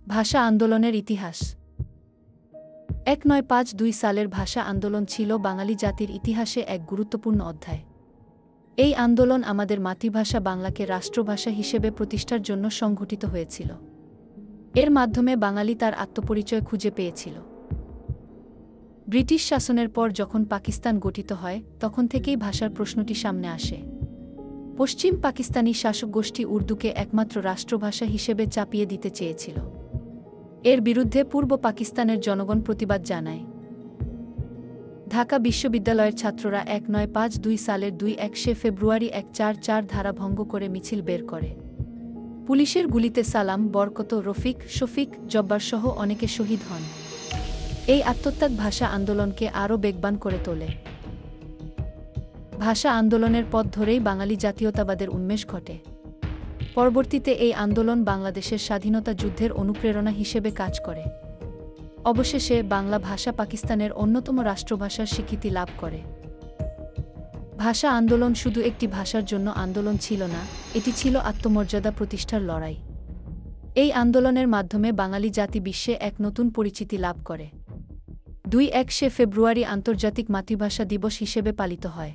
ভাষা আন্দোলনের ইতিহাস। 1952 সালের ভাষা আন্দোলন ছিল বাঙালি জাতির ইতিহাসে এক গুরুত্বপূর্ণ অধ্যায়। এই আন্দোলন আমাদের মাতৃভাষা বাংলাকে রাষ্ট্রভাষা হিসেবে প্রতিষ্ঠার জন্য সংঘটিত হয়েছিল। এর মাধ্যমে বাঙালি তার আত্মপরিচয় খুঁজে পেয়েছিল। ব্রিটিশ শাসনের পর যখন পাকিস্তান গঠিত হয়, তখন থেকেই ভাষার প্রশ্নটি সামনে আসে। পশ্চিম পাকিস্তানি শাসক গোষ্ঠী উর্দুকে একমাত্র রাষ্ট্রভাষা হিসেবে চাপিয়ে দিতে চেয়েছিল। এর বিরুদ্ধে পূর্ব পাকিস্তানের জনগণ প্রতিবাদ জানায়। ঢাকা বিশ্ববিদ্যালয়ের ছাত্ররা 1952 সালের 2 ফেব্রুয়ারি 144 ধারা ভঙ্গ করে মিছিল বের করে। পুলিশের গুলিতে সালাম, বরকত, রফিক, শফিক, জব্বারসহ অনেকে শহীদ হন। এই আত্মত্যাগ ভাষা আন্দোলনকে আরও বেগবান করে তোলে। ভাষা আন্দোলনের পথ ধরেই বাঙালি জাতীয়তাবাদের উন্মেষ ঘটে। পরবর্তীতে এই আন্দোলন বাংলাদেশের স্বাধীনতা যুদ্ধের অনুপ্রেরণা হিসেবে কাজ করে। অবশেষে বাংলা ভাষা পাকিস্তানের অন্যতম রাষ্ট্রভাষার স্বীকৃতি লাভ করে। ভাষা আন্দোলন শুধু একটি ভাষার জন্য আন্দোলন ছিল না, এটি ছিল আত্মমর্যাদা প্রতিষ্ঠার লড়াই। এই আন্দোলনের মাধ্যমে বাঙালি জাতি বিশ্বে এক নতুন পরিচিতি লাভ করে। 2 ফেব্রুয়ারি আন্তর্জাতিক মাতৃভাষা দিবস হিসেবে পালিত হয়।